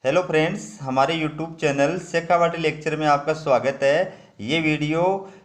Hello friends, हमारे YouTube channel Shekhawati lecture में आपका स्वागत है। ये वीडियो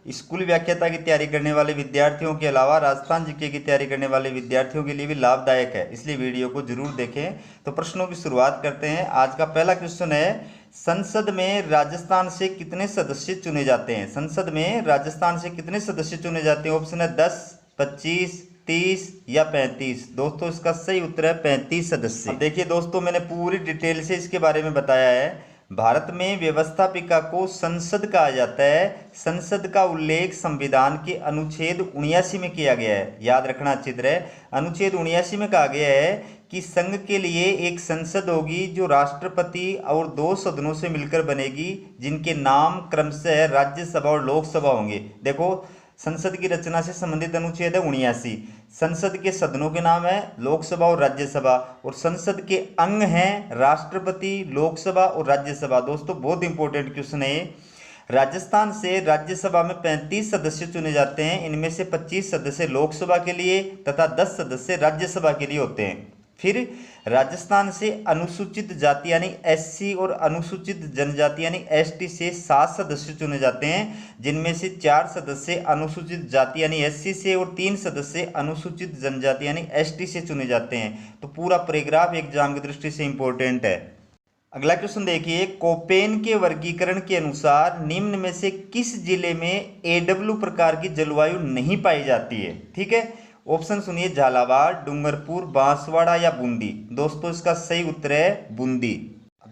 स्कूल व्याख्याता की तैयारी करने वाले विद्यार्थियों के अलावा राजस्थान जीके की तैयारी करने वाले विद्यार्थियों के लिए भी लाभदायक है, इसलिए वीडियो को जरूर देखें। तो प्रश्नों की शुरुआत करते हैं। आज का पहला क्वेश्चन है, संसद में राजस्थान से कितने सदस्य चुने जाते हैं? संसद में राजस्थान से कितने सदस्य चुने जाते हैं? ऑप्शन है 10, 25, 30 या 35। दोस्तों इसका सही उत्तर है 35 सदस्य। अब देखिए दोस्तों, मैंने पूरी डिटेल से इसके बारे में बताया है। भारत में व्यवस्थापिका को संसद कहा जाता है। संसद का उल्लेख संविधान के अनुच्छेद 79 में किया गया है। याद रखना अच्छी तरह, अनुच्छेद 79 में कहा गया है कि संघ के लिए एक संसद होगी जो राष्ट्रपति और 2 सदनों से मिलकर बनेगी, जिनके नाम क्रमशः राज्यसभा और लोकसभा होंगे। देखो, संसद की रचना से संबंधित अनुच्छेद है 79। संसद के सदनों के नाम है लोकसभा और राज्यसभा, और संसद के अंग हैं राष्ट्रपति, लोकसभा और राज्यसभा। दोस्तों बहुत इंपॉर्टेंट क्वेश्चन है। राजस्थान से राज्यसभा में 35 सदस्य चुने जाते हैं। इनमें से 25 सदस्य लोकसभा के लिए तथा 10 सदस्य राज्यसभा के लिए होते हैं। फिर राजस्थान से अनुसूचित जाति यानी एससी और अनुसूचित जनजाति यानी एसटी से 7 सदस्य चुने जाते हैं, जिनमें से 4 सदस्य अनुसूचित जाति यानी एससी से और 3 सदस्य अनुसूचित जनजाति यानी एसटी से चुने जाते हैं। तो पूरा पैराग्राफ एग्जाम की दृष्टि से इंपॉर्टेंट है। अगला क्वेश्चन देखिए, कोपेन के वर्गीकरण के अनुसार निम्न में से किस जिले में एडब्ल्यू प्रकार की जलवायु नहीं पाई जाती है? ठीक है, ऑप्शन सुनिए, झालावाड़, डूंगरपुर, बांसवाड़ा या बूंदी। दोस्तों इसका सही उत्तर है बूंदी।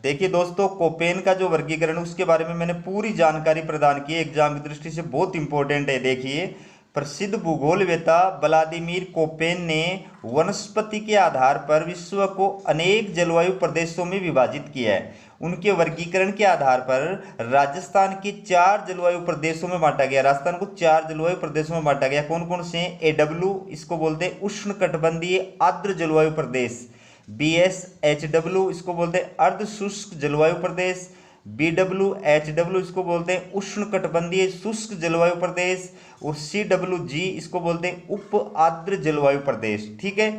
देखिए दोस्तों, कोपेन का जो वर्गीकरण उसके बारे में मैंने पूरी जानकारी प्रदान की है, एग्जाम की दृष्टि से बहुत इंपॉर्टेंट है। देखिए, प्रसिद्ध भूगोलवेत्ता व्लादिमीर कोपेन ने वनस्पति के आधार पर विश्व को अनेक जलवायु प्रदेशों में विभाजित किया है। उनके वर्गीकरण के आधार पर राजस्थान के 4 जलवायु प्रदेशों में बांटा गया। राजस्थान को 4 जलवायु प्रदेशों में बांटा गया। कौन कौन से? एडब्ल्यू इसको बोलते हैं उष्ण कटिबंधीय आर्द्र जलवायु प्रदेश, BSHW इसको बोलते हैं अर्ध शुष्क जलवायु प्रदेश, BWHW इसको बोलते हैं उष्ण कटिबंधीय शुष्क जलवायु प्रदेश, और CWG इसको बोलते हैं उप आर्द्र जलवायु प्रदेश। ठीक है,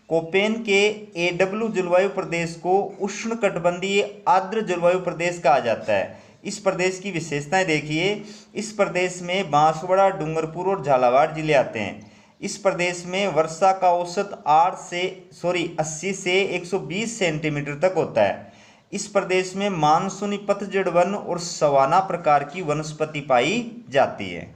कोपेन के एडब्ल्यू जलवायु प्रदेश को उष्ण कटिबंधीय आर्द्र जलवायु प्रदेश कहा जाता है। इस प्रदेश की विशेषताएं देखिए, इस प्रदेश में बांसवाड़ा, डूंगरपुर और झालावाड़ जिले आते हैं। इस प्रदेश में वर्षा का औसत 80 से 120 सेंटीमीटर तक होता है। इस प्रदेश में मानसूनी पतझड़ वन और सवाना प्रकार की वनस्पति पाई जाती है।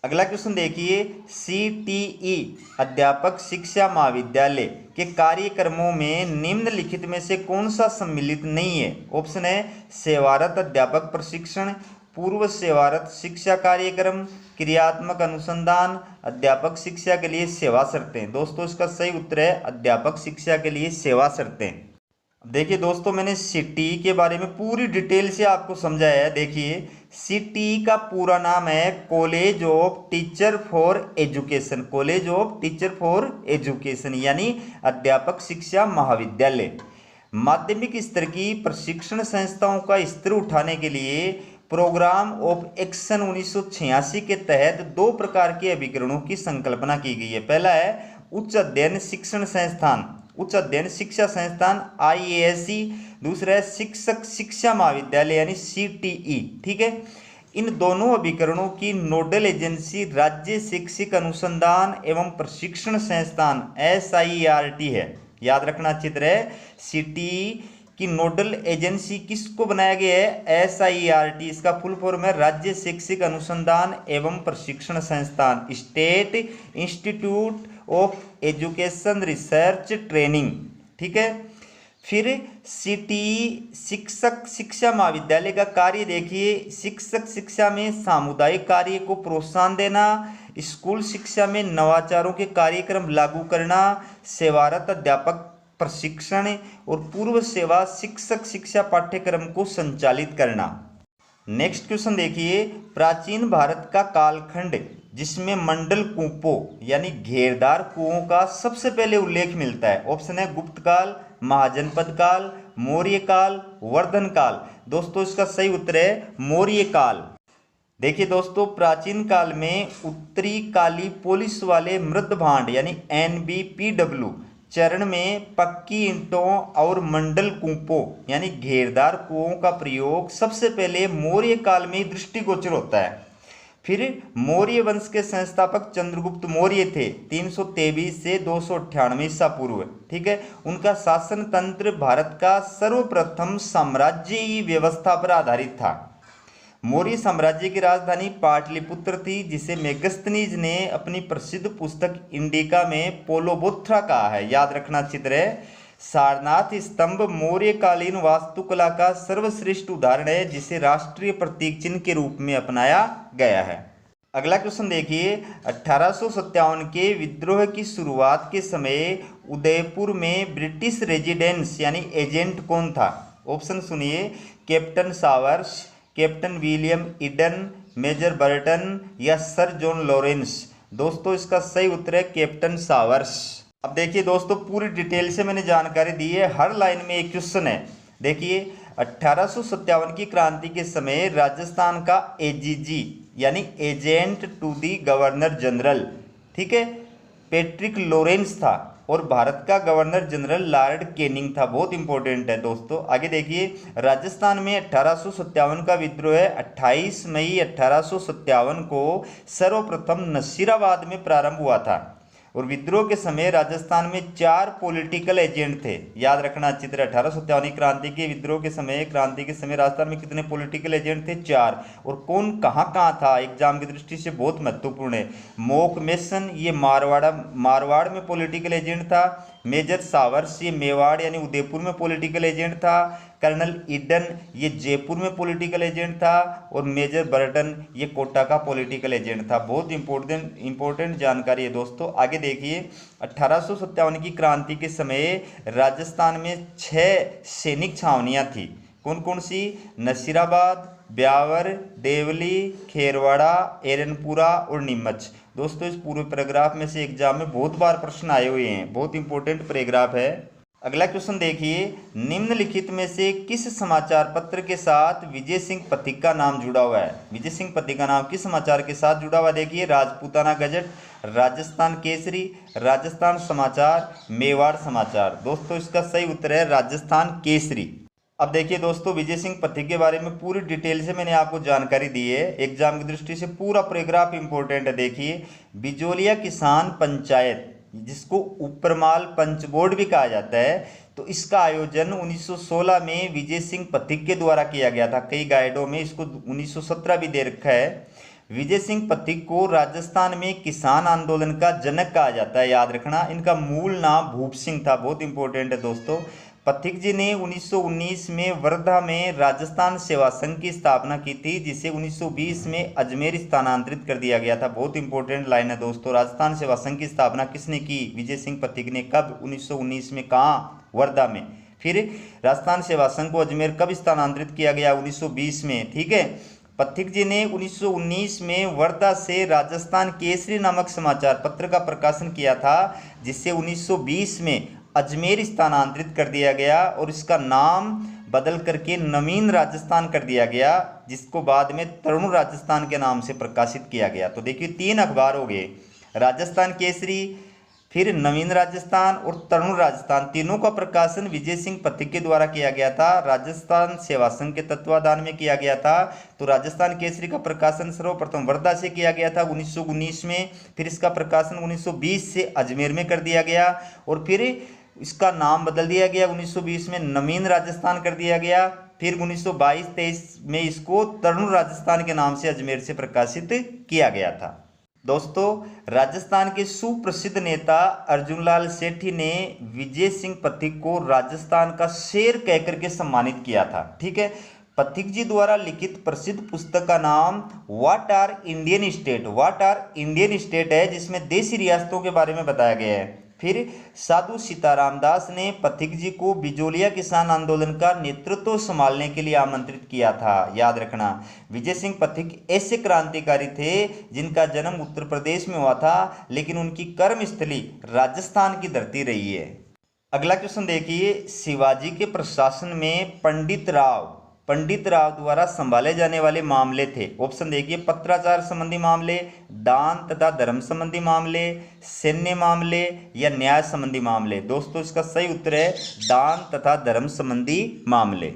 अगला क्वेश्चन देखिए, CTE अध्यापक शिक्षा महाविद्यालय के कार्यक्रमों में निम्नलिखित में से कौन सा सम्मिलित नहीं है? ऑप्शन है सेवारत अध्यापक प्रशिक्षण, पूर्व सेवारत शिक्षा कार्यक्रम, क्रियात्मक अनुसंधान, अध्यापक शिक्षा के लिए सेवा शर्तें। दोस्तों इसका सही उत्तर है अध्यापक शिक्षा के लिए सेवा शर्तें। देखिए दोस्तों, मैंने CTE के बारे में पूरी डिटेल से आपको समझाया है। देखिए, CTE का पूरा नाम है college of teacher for education, college of teacher for education यानी अध्यापक शिक्षा महाविद्यालय। माध्यमिक स्तर की प्रशिक्षण संस्थाओं का स्तर उठाने के लिए प्रोग्राम ऑफ एक्शन 1986 के तहत 2 प्रकार के अभिकरणों की संकल्पना की गई है। पहला है उच्च अध्ययन शिक्षण संस्थान, उच्च अध्ययन शिक्षा संस्थान IASE, दूसरा है शिक्षक शिक्षा महाविद्यालय यानी CTE। ठीक है, इन दोनों अभिकरणों की नोडल एजेंसी राज्य शैक्षिक अनुसंधान एवं प्रशिक्षण संस्थान SIERT है। याद रखना अच्छी तरह, CTE की नोडल एजेंसी किसको बनाया गया है? SIERT। इसका फुल फॉर्म है राज्य शैक्षिक अनुसंधान एवं प्रशिक्षण संस्थान, state institute of education research training. ठीक है, फिर CTE शिक्षक शिक्षा महाविद्यालय का कार्य देखिए, शिक्षक शिक्षा में सामुदायिक कार्य को प्रोत्साहन देना, स्कूल शिक्षा में नवाचारों के कार्यक्रम लागू करना, सेवारत अध्यापक प्रशिक्षण और पूर्व सेवा शिक्षक शिक्षा पाठ्यक्रम को संचालित करना। नेक्स्ट क्वेश्चन देखिए, प्राचीन भारत का कालखंड जिसमें मंडल कूपों यानी घेरदार कुओं का सबसे पहले उल्लेख मिलता है। ऑप्शन है गुप्त काल, महाजनपद काल, मौर्य काल, वर्धन काल। दोस्तों इसका सही उत्तर है मौर्य काल। देखिए दोस्तों, प्राचीन काल में उत्तरी काली पोलिस वाले मृद भांड यानी NBPW चरण में पक्की ईंटों और मंडल कूपों यानी घेरदार कुओं का प्रयोग सबसे पहले मौर्य काल में ही दृष्टिगोचर होता है। फिर मौर्य वंश के संस्थापक चंद्रगुप्त मौर्य थे 323 से 298 ईसा पूर्व। ठीक है, उनका शासन तंत्र भारत का सर्वप्रथम साम्राज्यी व्यवस्था पर आधारित था। मौर्य साम्राज्य की राजधानी पाटलिपुत्र थी, जिसे मेगस्थनीज ने अपनी प्रसिद्ध पुस्तक इंडिका में पोलोबोथ्रा कहा है। याद रखना चित्र है। सारनाथ स्तंभ मौर्यकालीन वास्तुकला का सर्वश्रेष्ठ उदाहरण है, जिसे राष्ट्रीय प्रतीक चिन्ह के रूप में अपनाया गया है। अगला क्वेश्चन देखिए, 1857 के विद्रोह की शुरुआत के समय उदयपुर में ब्रिटिश रेजिडेंस यानी एजेंट कौन था? ऑप्शन सुनिए, captain Sowers, captain William Eden, major Burton या सर जॉन लॉरेंस। दोस्तों इसका सही उत्तर है कैप्टन सावर्स। अब देखिए दोस्तों, पूरी डिटेल से मैंने जानकारी दी है, हर लाइन में एक क्वेश्चन है। देखिए 1857 की क्रांति के समय राजस्थान का एजीजी यानी agent to the governor general, ठीक है, पैट्रिक लॉरेंस था और भारत का गवर्नर जनरल लॉर्ड कैनिंग था। बहुत इंपॉर्टेंट है दोस्तों। आगे देखिए, राजस्थान में 1857 का विद्रोह 28 मई 1857 को सर्वप्रथम नसीराबाद में प्रारंभ हुआ था और विद्रोह के समय राजस्थान में 4 पॉलिटिकल एजेंट थे। याद रखना चित्र, 1857 क्रांति के विद्रोह के समय राजस्थान में कितने पॉलिटिकल एजेंट थे? 4। और कौन कहाँ कहाँ था एग्जाम की दृष्टि से बहुत महत्वपूर्ण है। मोक मेसन ये मारवाड़ में पॉलिटिकल एजेंट था। मेजर सावर्स ये मेवाड़ यानी उदयपुर में पॉलिटिकल एजेंट था। कर्नल ईडन ये जयपुर में पॉलिटिकल एजेंट था और मेजर बर्टन ये कोटा का पॉलिटिकल एजेंट था। बहुत इंपॉर्टेंट जानकारी है दोस्तों। आगे देखिए, 1857 की क्रांति के समय राजस्थान में 6 सैनिक छावनियां थी। कौन कौन सी? नसीराबाद, ब्यावर, देवली, खेरवाड़ा, एरनपुरा और नीमच। दोस्तों इस पूरे पैराग्राफ में से एग्जाम में बहुत बार प्रश्न आए हुए हैं, बहुत इंपॉर्टेंट पैराग्राफ है। अगला क्वेश्चन देखिए, निम्नलिखित में से किस समाचार पत्र के साथ विजय सिंह पथिक का नाम जुड़ा हुआ है? विजय सिंह पथिक का नाम किस समाचार के साथ जुड़ा हुआ है? देखिए, राजपूताना गजट, राजस्थान केसरी, राजस्थान समाचार, मेवाड़ समाचार। दोस्तों इसका सही उत्तर है राजस्थान केसरी। अब देखिए दोस्तों, विजय सिंह पथिक के बारे में पूरी डिटेल से मैंने आपको जानकारी दी है। एग्जाम की दृष्टि से पूरा पैराग्राफ इंपॉर्टेंट है। देखिए, बिजोलिया किसान पंचायत, जिसको उपरमाल पंच बोर्ड भी कहा जाता है, तो इसका आयोजन 1916 में विजय सिंह पथिक के द्वारा किया गया था। कई गाइडों में इसको 1917 भी दे रखा है। विजय सिंह पथिक को राजस्थान में किसान आंदोलन का जनक कहा जाता है। याद रखना, इनका मूल नाम भूप सिंह था। बहुत इंपॉर्टेंट है दोस्तों। पथिक जी ने 1919 में वर्धा में राजस्थान सेवा संघ की स्थापना की थी, जिसे 1920 में अजमेर स्थानांतरित कर दिया गया था। बहुत इंपॉर्टेंट लाइन है दोस्तों। राजस्थान सेवा संघ की स्थापना किसने की? विजय सिंह पथिक ने। कब? 1919 में। कहाँ? वर्धा में। फिर राजस्थान सेवा संघ को अजमेर कब स्थानांतरित किया गया? 1920 में। ठीक है, पथिक जी ने 1919 में वर्धा से राजस्थान केसरी नामक समाचार पत्र का प्रकाशन किया था, जिसे 1920 में अजमेर स्थानांतरित कर दिया गया और इसका नाम बदल करके नवीन राजस्थान कर दिया गया, जिसको बाद में तरुण राजस्थान के नाम से प्रकाशित किया गया। तो देखिए 3 अखबार हो गए, राजस्थान केसरी, फिर नवीन राजस्थान और तरुण राजस्थान। तीनों का प्रकाशन विजय सिंह पथिक के द्वारा किया गया था। राजस्थान सेवा संघ के तत्वाधान में किया गया था। तो राजस्थान केसरी का प्रकाशन सर्वप्रथम वर्धा से किया गया था 1919 में। फिर इसका प्रकाशन 1920 से अजमेर में कर दिया गया और फिर इसका नाम बदल दिया गया 1920 में, नवीन राजस्थान कर दिया गया। फिर 1922-23 में इसको तरुण राजस्थान के नाम से अजमेर से प्रकाशित किया गया था। दोस्तों, राजस्थान के सुप्रसिद्ध नेता अर्जुनलाल सेठी ने विजय सिंह पथिक को राजस्थान का शेर कहकर के सम्मानित किया था। ठीक है, पथिक जी द्वारा लिखित प्रसिद्ध पुस्तक का नाम what are Indian state, what are Indian state है, जिसमें देशी रियासतों के बारे में बताया गया है। फिर साधु सीताराम दास ने पथिक जी को बिजोलिया किसान आंदोलन का नेतृत्व संभालने के लिए आमंत्रित किया था। याद रखना, विजय सिंह पथिक ऐसे क्रांतिकारी थे जिनका जन्म उत्तर प्रदेश में हुआ था, लेकिन उनकी कर्मस्थली राजस्थान की धरती रही है। अगला क्वेश्चन देखिए, शिवाजी के प्रशासन में पंडित राव पंडित राव द्वारा संभाले जाने वाले मामले थे? ऑप्शन देखिए, पत्राचार संबंधी मामले, दान तथा धर्म संबंधी मामले, सैन्य मामले या न्याय संबंधी मामले। दोस्तों इसका सही उत्तर है दान तथा धर्म संबंधी मामले।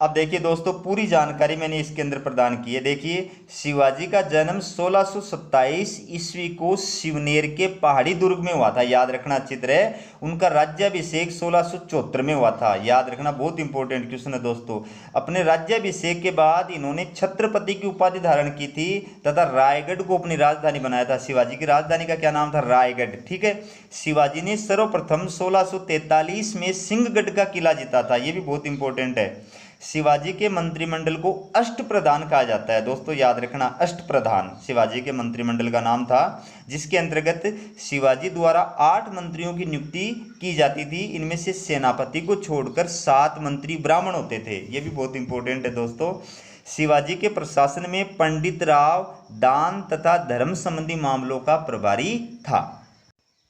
अब देखिए दोस्तों, पूरी जानकारी मैंने इसके अंदर प्रदान की है। देखिए, शिवाजी का जन्म 1627 ईस्वी को शिवनेर के पहाड़ी दुर्ग में हुआ था, याद रखना अच्छी तरह। उनका राज्याभिषेक 1674 में हुआ था, याद रखना, बहुत इंपॉर्टेंट क्वेश्चन है दोस्तों। अपने राज्याभिषेक के बाद इन्होंने छत्रपति की उपाधि धारण की थी तथा रायगढ़ को अपनी राजधानी बनाया था। शिवाजी की राजधानी का क्या नाम था? रायगढ़। ठीक है। शिवाजी ने सर्वप्रथम 1643 में सिंहगढ़ का किला जीता था, यह भी बहुत इंपॉर्टेंट है। शिवाजी के मंत्रिमंडल को अष्टप्रधान कहा जाता है दोस्तों, याद रखना, अष्टप्रधान शिवाजी के मंत्रिमंडल का नाम था, जिसके अंतर्गत शिवाजी द्वारा 8 मंत्रियों की नियुक्ति की जाती थी। इनमें से सेनापति को छोड़कर 7 मंत्री ब्राह्मण होते थे, ये भी बहुत इंपॉर्टेंट है दोस्तों। शिवाजी के प्रशासन में पंडित राव दान तथा धर्म संबंधी मामलों का प्रभारी था।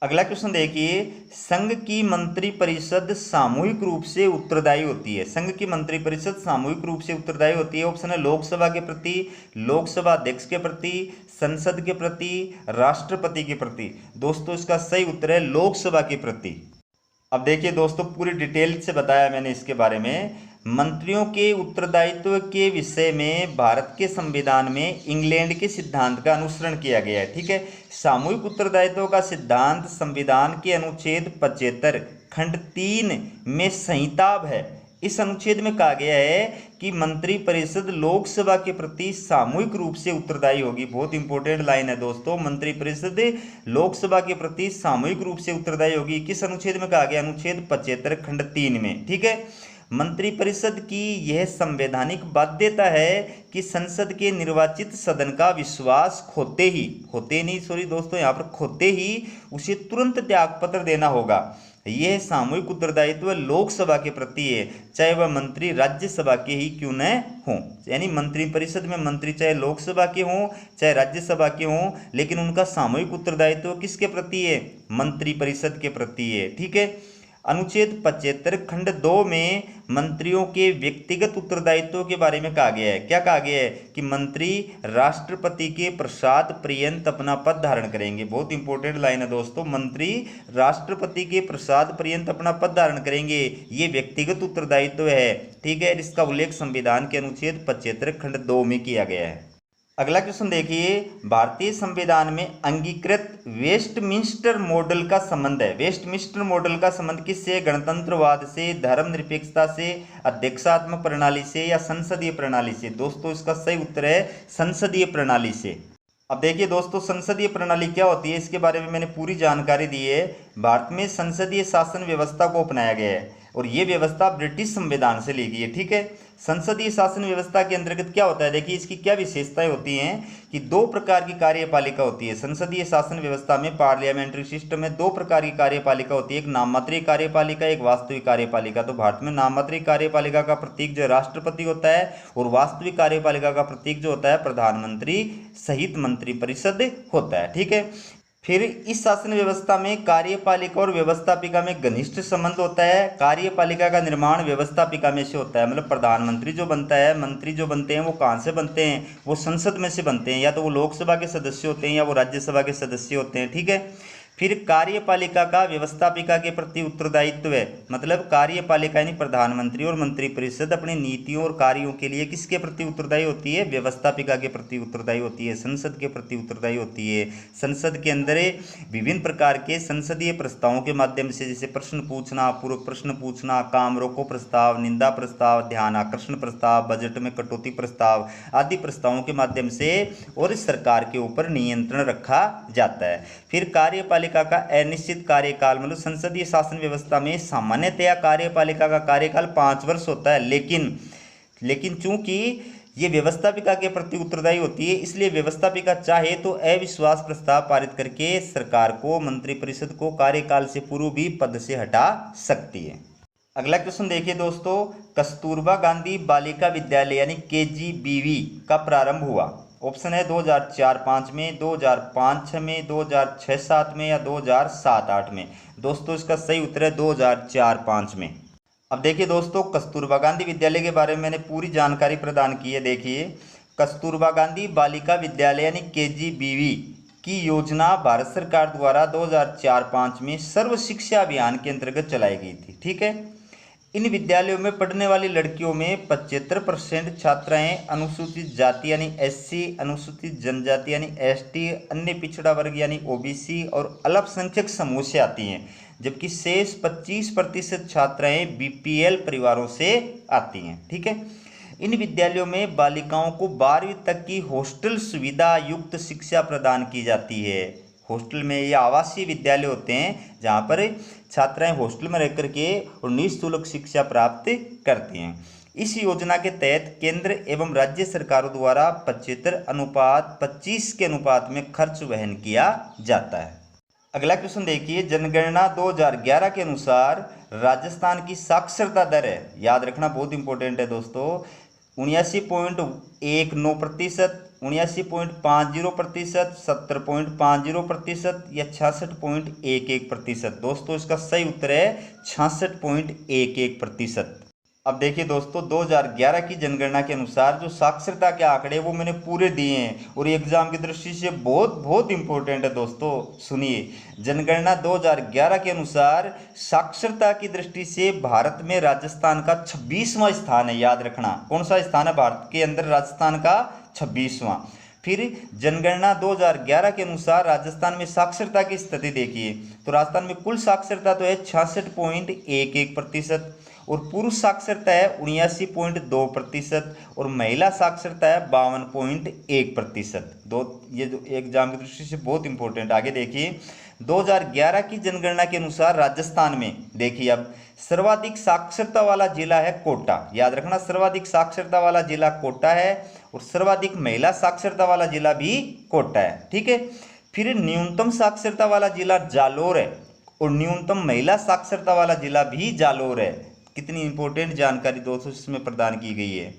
अगला क्वेश्चन देखिए, संघ की मंत्रिपरिषद सामूहिक रूप से उत्तरदायी होती है? संघ की मंत्रिपरिषद सामूहिक रूप से उत्तरदायी होती है। ऑप्शन है लोकसभा के प्रति, लोकसभा अध्यक्ष के प्रति, संसद के प्रति, राष्ट्रपति के प्रति। दोस्तों इसका सही उत्तर है लोकसभा के प्रति। अब देखिए दोस्तों, पूरी डिटेल से बताया मैंने इसके बारे में। मंत्रियों के उत्तरदायित्व के विषय में भारत के संविधान में इंग्लैंड के सिद्धांत का अनुसरण किया गया है। ठीक है। सामूहिक उत्तरदायित्व का सिद्धांत संविधान के अनुच्छेद 75 खंड 3 में संहिताब है। इस अनुच्छेद में कहा गया है कि मंत्रिपरिषद लोकसभा के प्रति सामूहिक रूप से उत्तरदायी होगी। बहुत इंपॉर्टेंट लाइन है दोस्तों, मंत्रिपरिषद लोकसभा के प्रति सामूहिक रूप से उत्तरदायी होगी। किस अनुच्छेद में कहा गया? अनुच्छेद 75 खंड 3 में। ठीक है। मंत्रिपरिषद की यह संवैधानिक बाध्यता है कि संसद के निर्वाचित सदन का विश्वास खोते ही उसे तुरंत त्यागपत्र देना होगा। यह सामूहिक उत्तरदायित्व लोकसभा के प्रति है, चाहे वह मंत्री राज्यसभा के ही क्यों न हों। यानी मंत्रिपरिषद में मंत्री चाहे लोकसभा के हों चाहे राज्यसभा के हों, लेकिन उनका सामूहिक उत्तरदायित्व किसके प्रति है? मंत्रिपरिषद के प्रति है। ठीक है। अनुच्छेद 75 खंड 2 में मंत्रियों के व्यक्तिगत उत्तरदायित्व के बारे में कहा गया है। क्या कहा गया है? कि मंत्री राष्ट्रपति के प्रसाद पर्यंत अपना पद धारण करेंगे। बहुत इंपॉर्टेंट लाइन है दोस्तों, मंत्री राष्ट्रपति के प्रसाद पर्यंत अपना पद धारण करेंगे, ये व्यक्तिगत उत्तरदायित्व है। ठीक है। इसका उल्लेख संविधान के अनुच्छेद 75 खंड 2 में किया गया है। अगला क्वेश्चन देखिए, भारतीय संविधान में अंगीकृत वेस्टमिंस्टर मॉडल का संबंध है। वेस्टमिंस्टर मॉडल का संबंध किससे? गणतंत्रवाद से, धर्मनिरपेक्षता से, अध्यक्षात्मक प्रणाली से या संसदीय प्रणाली से? दोस्तों इसका सही उत्तर है संसदीय प्रणाली से। अब देखिए दोस्तों, संसदीय प्रणाली क्या होती है, इसके बारे में मैंने पूरी जानकारी दी है। भारत में संसदीय शासन व्यवस्था को अपनाया गया है और ये व्यवस्था ब्रिटिश संविधान से ली गई है। ठीक है। संसदीय शासन व्यवस्था के अंतर्गत क्या होता है? देखिए इसकी क्या विशेषताएं होती हैं कि 2 प्रकार की कार्यपालिका होती है। संसदीय शासन व्यवस्था में पार्लियामेंट्री सिस्टम में 2 प्रकार की कार्यपालिका होती है, एक नाममात्रीय कार्यपालिका, एक वास्तविक कार्यपालिका। तो भारत में नाममात्रीय कार्यपालिका का प्रतीक जो राष्ट्रपति होता है और वास्तविक कार्यपालिका का प्रतीक जो होता है प्रधानमंत्री सहित मंत्रिपरिषद होता है। ठीक है। फिर इस शासन व्यवस्था में कार्यपालिका और व्यवस्थापिका में घनिष्ठ संबंध होता है। कार्यपालिका का निर्माण व्यवस्थापिका में से होता है, मतलब प्रधानमंत्री जो बनता है, मंत्री जो बनते हैं वो कहाँ से बनते हैं? वो संसद में से बनते हैं, या तो वो लोकसभा के सदस्य होते हैं या वो राज्यसभा के सदस्य होते हैं। ठीक है। फिर कार्यपालिका का व्यवस्थापिका के प्रति उत्तरदायित्व है, मतलब कार्यपालिका यानी प्रधानमंत्री और मंत्रिपरिषद अपनी नीतियों और कार्यों के लिए किसके प्रति उत्तरदायी होती है? व्यवस्थापिका के प्रति उत्तरदायी होती है, संसद के प्रति उत्तरदायी होती है। संसद के अंदर विभिन्न प्रकार के संसदीय प्रस्तावों के माध्यम से, जैसे प्रश्न पूछना, पूरक प्रश्न पूछना, काम रोको प्रस्ताव, निंदा प्रस्ताव, ध्यान आकर्षण प्रस्ताव, बजट में कटौती प्रस्ताव आदि प्रस्तावों के माध्यम से और सरकार के ऊपर नियंत्रण रखा जाता है। फिर कार्यपालिका का अनिश्चित कार्यकाल, मतलब संसदीय शासन व्यवस्था में सामान्यतया कार्यपालिका का कार्यकाल 5 वर्ष होता है, लेकिन चूंकि ये व्यवस्थापिका के प्रति उत्तरदायी होती है, इसलिए व्यवस्थापिका चाहे तो अविश्वास प्रस्ताव पारित करके सरकार को, मंत्रिपरिषद को कार्यकाल से पूर्व भी पद से हटा सकती है। अगला क्वेश्चन देखिए दोस्तों, कस्तूरबा गांधी बालिका विद्यालय यानी KGBV का प्रारंभ हुआ। ऑप्शन है 2004-05 में, 2005-06 में, 2006-07 में या 2007-08 में। दोस्तों इसका सही उत्तर है 2004-05 में। अब देखिए दोस्तों, कस्तूरबा गांधी विद्यालय के बारे में मैंने पूरी जानकारी प्रदान की है। देखिए, कस्तूरबा गांधी बालिका विद्यालय यानी केजीबीवी की योजना भारत सरकार द्वारा 2004-05 में सर्व शिक्षा अभियान के अंतर्गत चलाई गई थी। ठीक है, इन विद्यालयों में पढ़ने वाली लड़कियों में 75% छात्राएं अनुसूचित जाति यानी एससी, अनुसूचित जनजाति यानी एसटी, अन्य पिछड़ा वर्ग यानी ओबीसी और अल्पसंख्यक समूह से आती हैं, जबकि शेष 25% छात्राएं बीपीएल परिवारों से आती हैं। ठीक है, इन विद्यालयों में बालिकाओं को 12वीं तक की हॉस्टल सुविधा युक्त शिक्षा प्रदान की जाती है। हॉस्टल में ये आवासीय विद्यालय होते हैं जहाँ पर छात्राएं हॉस्टल में रहकर के और निःशुल्क शिक्षा प्राप्त करती हैं। इस योजना के तहत केंद्र एवं राज्य सरकारों द्वारा 75:25 के अनुपात में खर्च वहन किया जाता है। अगला क्वेश्चन देखिए, जनगणना 2011 के अनुसार राजस्थान की साक्षरता दर है, याद रखना बहुत इंपॉर्टेंट है दोस्तों, 79.19%, 79.50%, 70.50% या 66.11%। दोस्तों इसका सही उत्तर है 66.11%। अब देखिए दोस्तों, 2011 की जनगणना के अनुसार जो साक्षरता के आंकड़े वो मैंने पूरे दिए हैं और ये एग्जाम की दृष्टि से बहुत बहुत इंपॉर्टेंट है दोस्तों। सुनिए, जनगणना 2011 के अनुसार साक्षरता की दृष्टि से भारत में राजस्थान का 26वां स्थान है। याद रखना, कौन सा स्थान है भारत के अंदर? राजस्थान का 26वां। फिर जनगणना 2011 के अनुसार राजस्थान में साक्षरता की स्थिति देखिए, तो राजस्थान में कुल साक्षरता तो है 66.11% और पुरुष साक्षरता है 79.2% और महिला साक्षरता है 52.1%। ये जो एग्जाम की दृष्टि से बहुत इंपॉर्टेंट। आगे देखिए, 2011 की जनगणना के अनुसार राजस्थान में देखिए अब सर्वाधिक साक्षरता वाला जिला है कोटा। याद रखना, सर्वाधिक साक्षरता वाला जिला कोटा है और सर्वाधिक महिला साक्षरता वाला जिला भी कोटा है। ठीक है, फिर न्यूनतम साक्षरता वाला जिला जालोर है और न्यूनतम महिला साक्षरता वाला जिला भी जालोर है। कितनी इंपॉर्टेंट जानकारी दोस्तों इसमें प्रदान की गई है।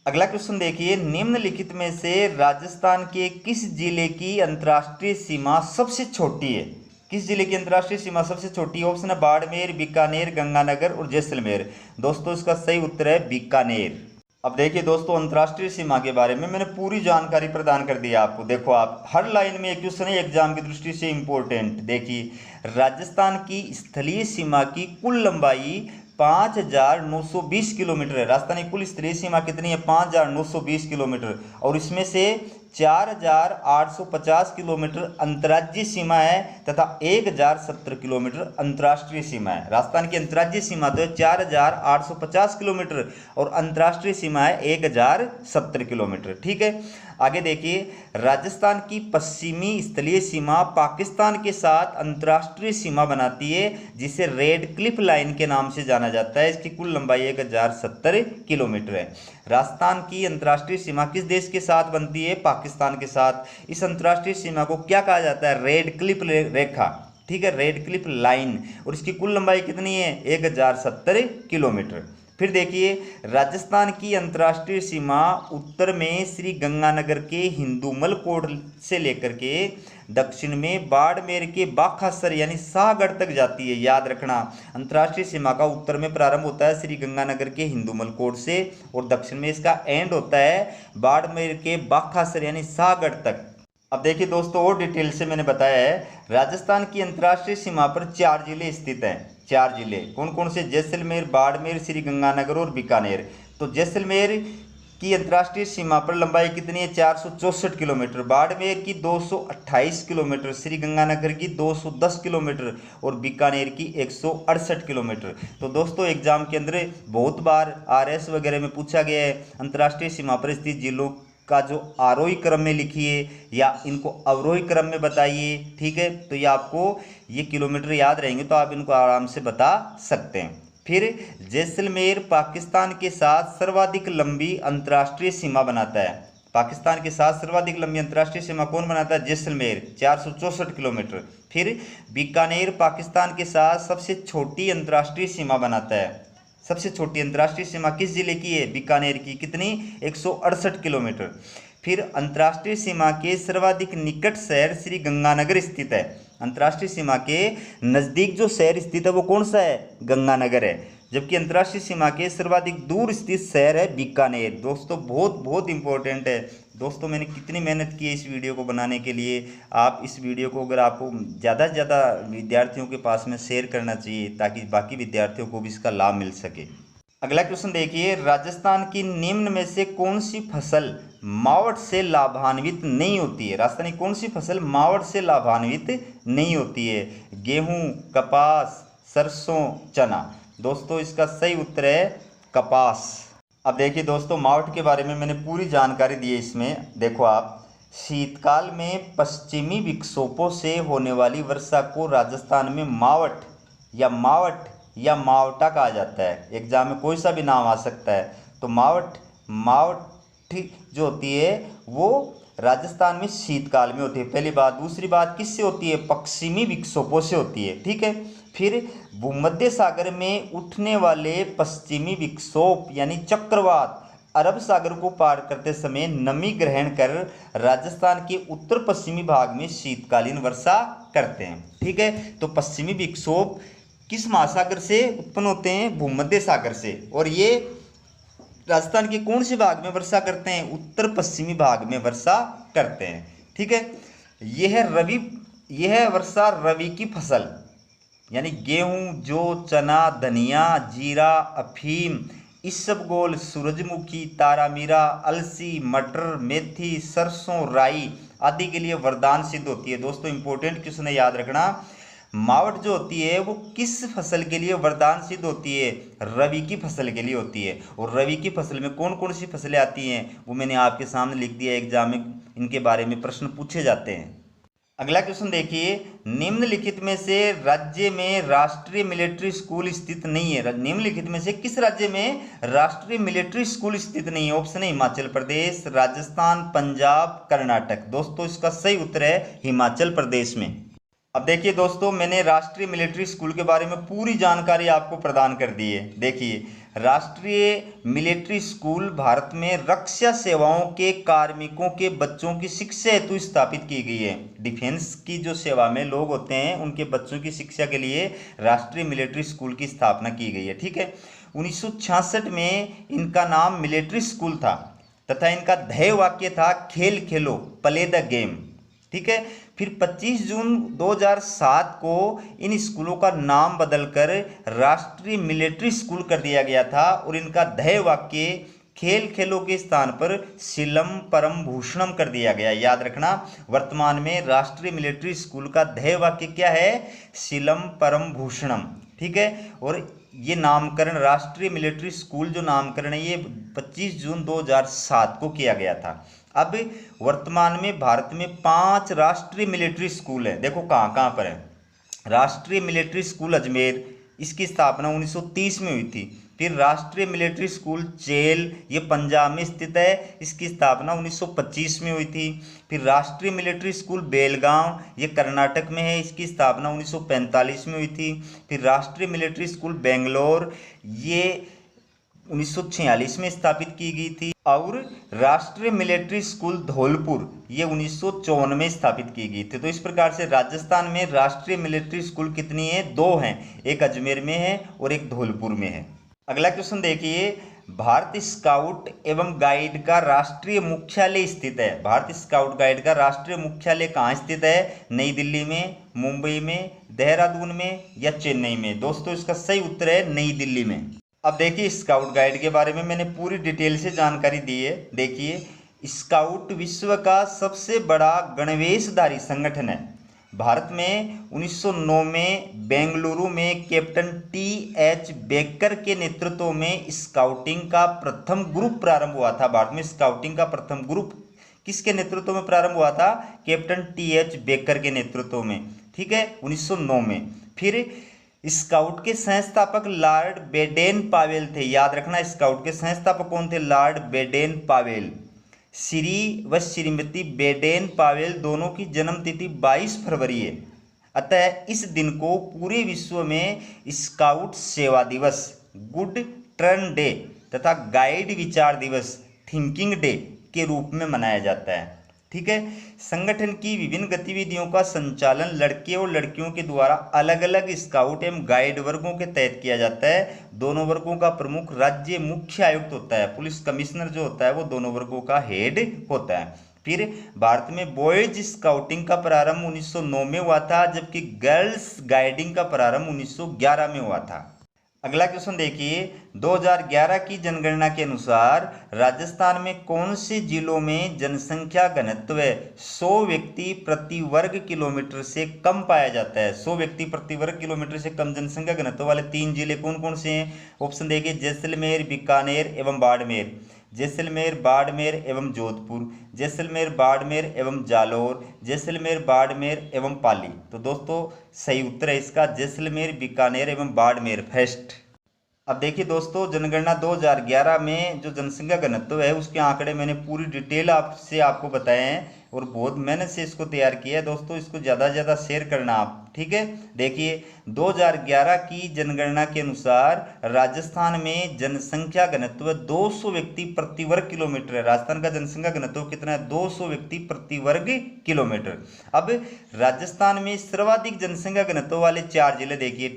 अगला क्वेश्चन देखिए, निम्नलिखित में से राजस्थान के किस जिले की अंतर्राष्ट्रीय सीमा सबसे छोटी है? किस जिले की अंतर्राष्ट्रीय सीमा सबसे छोटी है? ऑप्शन है बाड़मेर, बीकानेर, गंगानगर और जैसलमेर। दोस्तों इसका सही उत्तर है बीकानेर। अब देखिए दोस्तों, अंतर्राष्ट्रीय सीमा के बारे में मैंने पूरी जानकारी प्रदान कर दी है आपको। देखो, आप हर लाइन में एक क्वेश्चन है एग्जाम की दृष्टि से इंपॉर्टेंट। देखिए, राजस्थान की स्थलीय सीमा की कुल लंबाई 5,920 किलोमीटर है। राजस्थान की कुल स्थलीय सीमा कितनी है? 5,920 किलोमीटर और इसमें से 4,850 किलोमीटर अंतर्राज्यीय सीमा है तथा 1,070 किलोमीटर अंतर्राष्ट्रीय सीमा है। राजस्थान की अंतर्राज्यीय सीमा तो है 4,850 किलोमीटर और अंतर्राष्ट्रीय सीमा है 1,070 किलोमीटर। ठीक है, आगे देखिए, राजस्थान की पश्चिमी स्थलीय सीमा पाकिस्तान के साथ अंतर्राष्ट्रीय सीमा बनाती है जिसे रेड क्लिफ लाइन के नाम से जाना जाता है। इसकी कुल लंबाई 1,070 किलोमीटर है। राजस्थान की अंतर्राष्ट्रीय सीमा किस देश के साथ बनती है? पाकिस्तान के साथ। इस अंतर्राष्ट्रीय सीमा को क्या कहा जाता है? रेड क्लिफ रेखा। ठीक है, रेड क्लिफ लाइन, और इसकी कुल लंबाई कितनी है? 1,070 किलोमीटर। फिर देखिए, राजस्थान की अंतर्राष्ट्रीय सीमा उत्तर में श्री गंगानगर के हिंदूमल कोट से लेकर के दक्षिण में बाड़मेर के बाखासर यानी शाहगढ़ तक जाती है। याद रखना, अंतर्राष्ट्रीय सीमा का उत्तर में प्रारंभ होता है श्री गंगानगर के हिंदूमल कोट से और दक्षिण में इसका एंड होता है बाड़मेर के बाखासर यानी शाहगढ़ तक। अब देखिए दोस्तों, और डिटेल से मैंने बताया है, राजस्थान की अंतर्राष्ट्रीय सीमा पर 4 जिले स्थित हैं। 4 जिले कौन कौन से? जैसलमेर, बाड़मेर, श्री गंगानगर और बीकानेर। तो जैसलमेर की अंतर्राष्ट्रीय सीमा पर लंबाई कितनी है? 464 किलोमीटर। बाड़मेर की 228 किलोमीटर, श्री गंगानगर की 210 किलोमीटर और बीकानेर की 168 किलोमीटर। तो दोस्तों एग्जाम के अंदर बहुत बार आरएस वगैरह में पूछा गया है अंतर्राष्ट्रीय सीमा पर स्थित जिलों का जो आरोही क्रम में लिखिए या इनको अवरोही क्रम में बताइए। ठीक है, तो ये आपको ये किलोमीटर याद रहेंगे तो आप इनको आराम से बता सकते हैं। फिर जैसलमेर पाकिस्तान के साथ सर्वाधिक लंबी अंतर्राष्ट्रीय सीमा बनाता है। पाकिस्तान के साथ सर्वाधिक लंबी अंतर्राष्ट्रीय सीमा कौन बनाता है? जैसलमेर, 464 किलोमीटर। फिर बीकानेर पाकिस्तान के साथ सबसे छोटी अंतर्राष्ट्रीय सीमा बनाता है। सबसे छोटी अंतर्राष्ट्रीय सीमा किस जिले की है? बीकानेर की। कितनी? 168 किलोमीटर। फिर अंतर्राष्ट्रीय सीमा के सर्वाधिक निकट शहर श्री गंगानगर स्थित है। अंतर्राष्ट्रीय सीमा के नज़दीक जो शहर स्थित है वो कौन सा है? गंगानगर है। जबकि अंतर्राष्ट्रीय सीमा के सर्वाधिक दूर स्थित शहर है बीकानेर। दोस्तों बहुत बहुत इंपॉर्टेंट है। दोस्तों मैंने कितनी मेहनत की है इस वीडियो को बनाने के लिए। आप इस वीडियो को अगर आपको ज़्यादा से ज़्यादा विद्यार्थियों के पास में शेयर करना चाहिए ताकि बाकी विद्यार्थियों को भी इसका लाभ मिल सके। अगला क्वेश्चन देखिए, राजस्थान की निम्न में से कौन सी फसल मावठ से लाभान्वित नहीं होती है? राजस्थान की कौन सी फसल मावठ से लाभान्वित नहीं होती है? गेहूं, कपास, सरसों, चना। दोस्तों इसका सही उत्तर है कपास। अब देखिए दोस्तों, मावठ के बारे में मैंने पूरी जानकारी दी है इसमें। देखो आप, शीतकाल में पश्चिमी विक्षोभों से होने वाली वर्षा को राजस्थान में मावठ या मावटा कहा जाता है। एग्जाम में कोई सा भी नाम आ सकता है। तो मावठ जो होती है वो राजस्थान में शीतकाल में होती है, पहली बात। दूसरी बात किससे होती है? पश्चिमी विक्षोभों से होती है, ठीक है। फिर भूमध्य सागर में उठने वाले पश्चिमी विक्षोभ यानी चक्रवात अरब सागर को पार करते समय नमी ग्रहण कर राजस्थान के उत्तर पश्चिमी भाग में शीतकालीन वर्षा करते हैं, ठीक है। तो पश्चिमी विक्षोभ किस महासागर से उत्पन्न होते हैं? भूमध्य सागर से। और ये राजस्थान के कौन से भाग में वर्षा करते हैं? उत्तर पश्चिमी भाग में वर्षा करते हैं, ठीक है। यह है वर्षा रवि की फसल यानी गेहूं, जौ, चना, धनिया, जीरा, अफीम, इसबगोल, सूरजमुखी, तारामीरा, अलसी, मटर, मेथी, सरसों, राई आदि के लिए वरदान सिद्ध होती है। दोस्तों इंपॉर्टेंट क्वेश्चन है, याद रखना। मावठ जो होती है वो किस फसल के लिए वरदान सिद्ध होती है? रवि की फसल के लिए होती है। और रवि की फसल में कौन कौन सी फसलें आती हैं वो मैंने आपके सामने लिख दिया है। एग्जाम में इनके बारे में प्रश्न पूछे जाते हैं। अगला क्वेश्चन देखिए, निम्नलिखित में से राज्य में राष्ट्रीय मिलिट्री स्कूल स्थित नहीं है। निम्नलिखित में से किस राज्य में राष्ट्रीय मिलिट्री स्कूल स्थित नहीं है? ऑप्शन है हिमाचल प्रदेश, राजस्थान, पंजाब, कर्नाटक। दोस्तों इसका सही उत्तर है हिमाचल प्रदेश में। अब देखिए दोस्तों, मैंने राष्ट्रीय मिलिट्री स्कूल के बारे में पूरी जानकारी आपको प्रदान कर दी है। देखिए, राष्ट्रीय मिलिट्री स्कूल भारत में रक्षा सेवाओं के कार्मिकों के बच्चों की शिक्षा हेतु स्थापित की गई है। डिफेंस की जो सेवा में लोग होते हैं उनके बच्चों की शिक्षा के लिए राष्ट्रीय मिलिट्री स्कूल की स्थापना की गई है, ठीक है। 1966 में इनका नाम मिलिट्री स्कूल था तथा इनका ध्येय वाक्य था खेल खेलो, प्ले द गेम, ठीक है। फिर 25 जून 2007 को इन स्कूलों का नाम बदलकर राष्ट्रीय मिलिट्री स्कूल कर दिया गया था और इनका ध्येय वाक्य खेल खेलो के स्थान पर शीलम परम भूषणम कर दिया गया। याद रखना, वर्तमान में राष्ट्रीय मिलिट्री स्कूल का ध्येय वाक्य क्या है? शीलम परम भूषणम, ठीक है। और ये नामकरण राष्ट्रीय मिलिट्री स्कूल जो नामकरण है ये 25 जून 2007 को किया गया था। अब वर्तमान में भारत में 5 राष्ट्रीय मिलिट्री स्कूल हैं। देखो कहाँ कहाँ पर है। राष्ट्रीय मिलिट्री स्कूल अजमेर, इसकी स्थापना 1930 में हुई थी। फिर राष्ट्रीय मिलिट्री स्कूल चेल, ये पंजाब में स्थित है, इसकी स्थापना 1925 में हुई थी। फिर राष्ट्रीय मिलिट्री स्कूल बेलगांव, ये कर्नाटक में है, इसकी स्थापना 1945 में हुई थी। फिर राष्ट्रीय मिलिट्री स्कूल बेंगलोर, ये 1946 में स्थापित की गई थी। और राष्ट्रीय मिलिट्री स्कूल धौलपुर, ये 1954 में स्थापित की गई थी। तो इस प्रकार से राजस्थान में राष्ट्रीय मिलिट्री स्कूल कितनी है? 2 हैं, एक अजमेर में है और एक धौलपुर में है। अगला क्वेश्चन देखिए, भारत स्काउट एवं गाइड का राष्ट्रीय मुख्यालय स्थित है। भारत स्काउट गाइड का राष्ट्रीय मुख्यालय कहाँ स्थित है? नई दिल्ली में, मुंबई में, देहरादून में या चेन्नई में? दोस्तों इसका सही उत्तर है नई दिल्ली में। अब देखिए, स्काउट गाइड के बारे में मैंने पूरी डिटेल से जानकारी दी है। देखिए, स्काउट विश्व का सबसे बड़ा गणवेशधारी संगठन है। भारत में 1909 में बेंगलुरु में कैप्टन TH बेकर के नेतृत्व में स्काउटिंग का प्रथम ग्रुप प्रारंभ हुआ था। भारत में स्काउटिंग का प्रथम ग्रुप किसके नेतृत्व में प्रारंभ हुआ था? कैप्टन TH बेकर के नेतृत्व में, ठीक है, 1909 में। फिर स्काउट के संस्थापक लॉर्ड बेडेन पावेल थे। याद रखना, स्काउट के संस्थापक कौन थे? Lord Baden Pavel. श्री व श्रीमती बेडेन पावेल दोनों की जन्म तिथि 22 फरवरी है। अतः इस दिन को पूरे विश्व में स्काउट सेवा दिवस, गुड टर्न डे तथा गाइड विचार दिवस, थिंकिंग डे के रूप में मनाया जाता है, ठीक है। संगठन की विभिन्न गतिविधियों का संचालन लड़के और लड़कियों के द्वारा अलग अलग स्काउट एवं गाइड वर्गों के तहत किया जाता है। दोनों वर्गों का प्रमुख राज्य मुख्य आयुक्त होता है। पुलिस कमिश्नर जो होता है वो दोनों वर्गों का हेड होता है। फिर भारत में बॉयज स्काउटिंग का प्रारंभ 1909 में हुआ था, जबकि गर्ल्स गाइडिंग का प्रारंभ 1911 में हुआ था। अगला क्वेश्चन देखिए, 2011 की जनगणना के अनुसार राजस्थान में कौन से जिलों में जनसंख्या घनत्व 100 व्यक्ति प्रति वर्ग किलोमीटर से कम पाया जाता है। 100 व्यक्ति प्रति वर्ग किलोमीटर से कम जनसंख्या घनत्व वाले 3 जिले कौन कौन से हैं? ऑप्शन देखिए, जैसलमेर, बीकानेर एवं बाड़मेर, जैसलमेर, बाड़मेर एवं जोधपुर, जैसलमेर, बाड़मेर एवं जालौर, जैसलमेर, बाड़मेर एवं पाली। तो दोस्तों सही उत्तर है इसका जैसलमेर, बीकानेर एवं बाड़मेर फर्स्ट। अब देखिए दोस्तों, जनगणना 2011 में जो जनसंख्या घनत्व है उसके आंकड़े मैंने पूरी डिटेल आपको बताए हैं और बहुत मेहनत से इसको तैयार किया है। दोस्तों इसको ज़्यादा से ज़्यादा शेयर करना आप, ठीक है। देखिए 2011 की जनगणना के अनुसार राजस्थान में जनसंख्या घनत्व 200 व्यक्ति प्रति वर्ग किलोमीटर है। राजस्थान का जनसंख्या घनत्व कितना है? 200 व्यक्ति प्रति वर्ग किलोमीटर। अब राजस्थान में सर्वाधिक जनसंख्या घनत्व वाले 4 जिले देखिए,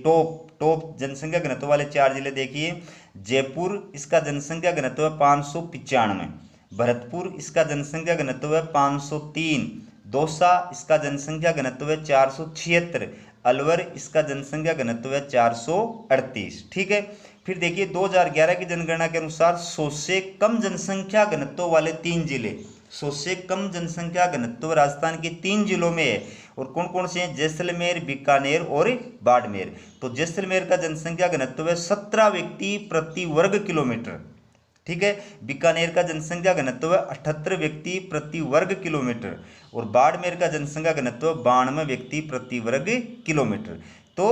टॉप जनसंख्या घनत्व वाले 4 जिले देखिए। जयपुर, इसका जनसंख्या घनत्व है 595। भरतपुर, इसका जनसंख्या घनत्व है 503। दौसा, इसका जनसंख्या घनत्व है 476। अलवर, इसका जनसंख्या घनत्व है 438। ठीक है। फिर देखिए 2011 की जनगणना के अनुसार 100 से कम जनसंख्या घनत्व वाले 3 जिले, 100 से कम जनसंख्या घनत्व राजस्थान के 3 जिलों में है। और कौन कौन से हैं? जैसलमेर, बीकानेर और बाड़मेर। तो जैसलमेर का जनसंख्या घनत्व है 17 व्यक्ति प्रति वर्ग किलोमीटर। ठीक है। बीकानेर का जनसंख्या घनत्व है 78 व्यक्ति प्रति वर्ग किलोमीटर और बाड़मेर का जनसंख्या घनत्व 92 व्यक्ति प्रति वर्ग किलोमीटर। तो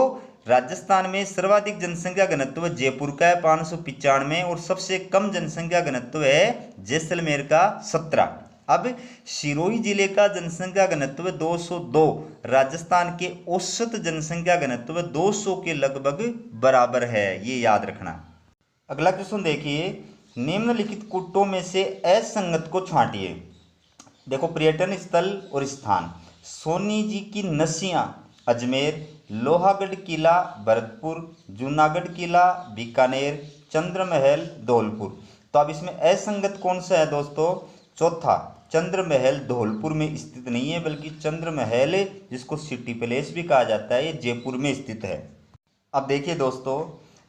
राजस्थान में सर्वाधिक जनसंख्या घनत्व जयपुर का है 595 और सबसे कम जनसंख्या घनत्व है जैसलमेर का 17। अब सिरोही जिले का जनसंख्या घनत्व 202। राजस्थान के औसत जनसंख्या घनत्व 200 के लगभग बराबर है, ये याद रखना। अगला क्वेश्चन देखिए, निम्नलिखित कुटों में से असंगत को छांटिए। देखो, पर्यटन स्थल और स्थान, सोनी जी की नसियां अजमेर, लोहागढ़ किला भरतपुर, जूनागढ़ किला बीकानेर, चंद्रमहल धौलपुर। तो अब इसमें असंगत कौन सा है दोस्तों? चौथा, चंद्रमहल धौलपुर में स्थित नहीं है, बल्कि चंद्रमहल जिसको सिटी पैलेस भी कहा जाता है ये जयपुर में स्थित है। अब देखिए दोस्तों,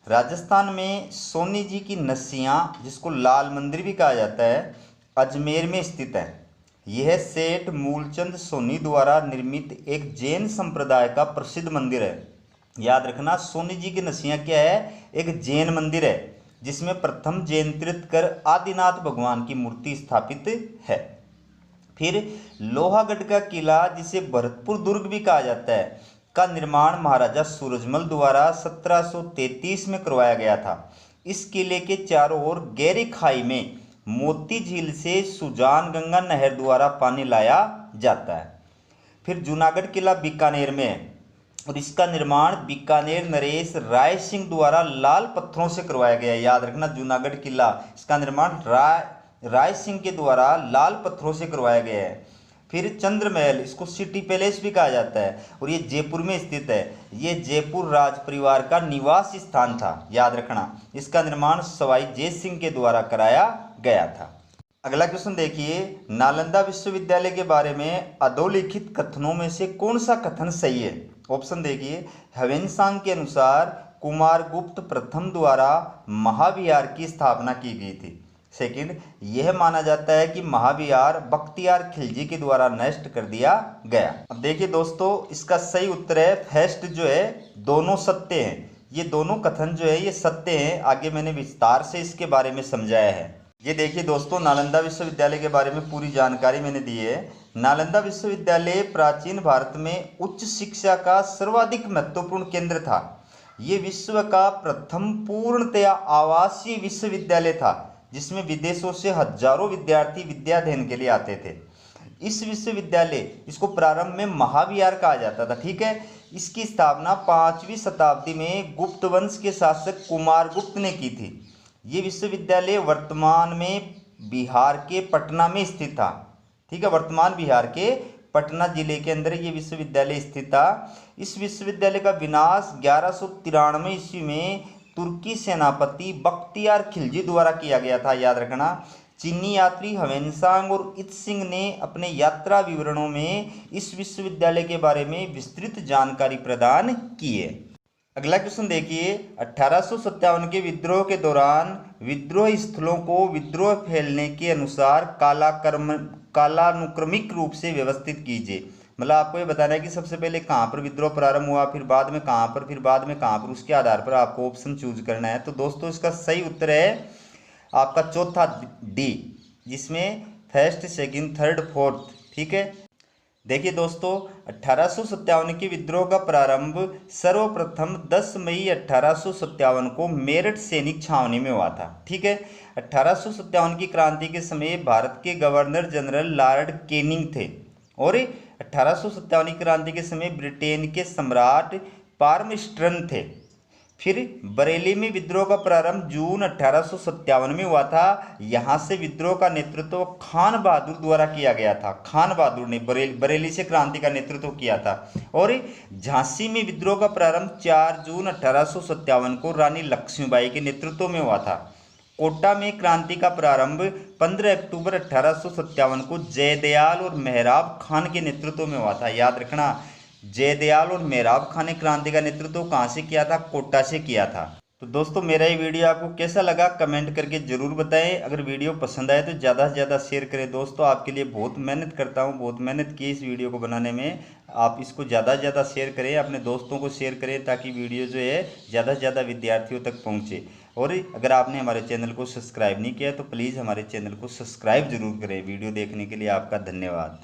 राजस्थान में सोनी जी की नसियां जिसको लाल मंदिर भी कहा जाता है अजमेर में स्थित है। यह सेठ मूलचंद सोनी द्वारा निर्मित एक जैन संप्रदाय का प्रसिद्ध मंदिर है। याद रखना, सोनी जी की नसियां क्या है? एक जैन मंदिर है जिसमें प्रथम जैन तीर्थकर आदिनाथ भगवान की मूर्ति स्थापित है। फिर लोहागढ़ का किला जिसे भरतपुर दुर्ग भी कहा जाता है का निर्माण महाराजा सूरजमल द्वारा 1733 में करवाया गया था। इस किले के चारों ओर गहरी खाई में मोती झील से सुजान गंगा नहर द्वारा पानी लाया जाता है। फिर जूनागढ़ किला बीकानेर में है और इसका निर्माण बीकानेर नरेश राय सिंह द्वारा लाल पत्थरों से करवाया गया है। याद रखना, जूनागढ़ किला इसका निर्माण राय सिंह के द्वारा लाल पत्थरों से करवाया गया है। फिर चंद्रमहल, इसको सिटी पैलेस भी कहा जाता है और ये जयपुर में स्थित है। ये जयपुर राज परिवार का निवास स्थान था, याद रखना। इसका निर्माण सवाई जय सिंह के द्वारा कराया गया था। अगला क्वेश्चन देखिए, नालंदा विश्वविद्यालय के बारे में अधोलिखित कथनों में से कौन सा कथन सही है? ऑप्शन देखिए, ह्वेनसांग के अनुसार कुमारगुप्त प्रथम द्वारा महाविहार की स्थापना की गई थी। सेकंड, यह माना जाता है कि महाविहार बख्तियार खिलजी के द्वारा नष्ट कर दिया गया। अब देखिए दोस्तों, इसका सही उत्तर है फर्स्ट जो है, दोनों सत्य हैं। ये दोनों कथन जो है ये सत्य हैं। आगे मैंने विस्तार से इसके बारे में समझाया है। ये देखिए दोस्तों, नालंदा विश्वविद्यालय के बारे में पूरी जानकारी मैंने दी है। नालंदा विश्वविद्यालय प्राचीन भारत में उच्च शिक्षा का सर्वाधिक महत्वपूर्ण केंद्र था। ये विश्व का प्रथम पूर्णतया आवासीय विश्वविद्यालय था जिसमें विदेशों से हजारों विद्यार्थी विद्या अध्ययन के लिए आते थे। इस विश्वविद्यालय, इसको प्रारंभ में महाविहार कहा जाता था। ठीक है। इसकी स्थापना 5वीं शताब्दी में गुप्त वंश के शासक कुमारगुप्त ने की थी। ये विश्वविद्यालय वर्तमान में बिहार के पटना में स्थित था। ठीक है। वर्तमान बिहार के पटना जिले के अंदर ये विश्वविद्यालय स्थित था। इस विश्वविद्यालय का विनाश 1193 ईस्वी में तुर्की सेनापति बख्तियार खिलजी द्वारा किया गया था, याद रखना। चीनी यात्री ह्वेनसांग और इत्सिंग ने अपने यात्रा विवरणों में इस विश्वविद्यालय के बारे में विस्तृत जानकारी प्रदान की है। अगला क्वेश्चन देखिए, 1857 के विद्रोह के दौरान विद्रोह स्थलों को विद्रोह फैलने के अनुसार कालानुक्रमिक रूप से व्यवस्थित कीजिए। मतलब आपको ये बताना है कि सबसे पहले कहाँ पर विद्रोह प्रारंभ हुआ, फिर बाद में कहाँ पर, फिर बाद में कहाँ पर, उसके आधार पर आपको ऑप्शन चूज करना है। तो दोस्तों इसका सही उत्तर है आपका चौथा डी, जिसमें फर्स्ट, सेकंड, थर्ड, फोर्थ। ठीक है। देखिए दोस्तों, 1857 के विद्रोह का प्रारंभ सर्वप्रथम 10 मई 1857 को मेरठ सैनिक छावनी में हुआ था। ठीक है। 1857 की क्रांति के समय भारत के गवर्नर जनरल लॉर्ड कैनिंग थे और 1857 की क्रांति के समय ब्रिटेन के सम्राट पार्मस्टर्न थे। फिर बरेली में विद्रोह का प्रारंभ जून 1857 में हुआ था। यहाँ से विद्रोह का नेतृत्व खान बहादुर द्वारा किया गया था। खान बहादुर ने बरेली से क्रांति का नेतृत्व किया था। और झांसी में विद्रोह का प्रारंभ 4 जून 1857 को रानी लक्ष्मीबाई के नेतृत्व में हुआ था। कोटा में क्रांति का प्रारंभ 15 अक्टूबर 1857 को जयदयाल और मेहराब खान के नेतृत्व में हुआ था, याद रखना। जयदयाल और मेहराब खान ने क्रांति का नेतृत्व कहाँ से किया था? कोटा से किया था। तो दोस्तों मेरा ये वीडियो आपको कैसा लगा कमेंट करके ज़रूर बताएं। अगर वीडियो पसंद आए तो ज़्यादा से ज़्यादा शेयर करें। दोस्तों आपके लिए बहुत मेहनत करता हूँ, बहुत मेहनत की इस वीडियो को बनाने में। आप इसको ज़्यादा से ज़्यादा शेयर करें, अपने दोस्तों को शेयर करें, ताकि वीडियो जो है ज़्यादा से ज़्यादा विद्यार्थियों तक पहुँचे। और अगर आपने हमारे चैनल को सब्सक्राइब नहीं किया तो प्लीज़ हमारे चैनल को सब्सक्राइब जरूर करें। वीडियो देखने के लिए आपका धन्यवाद।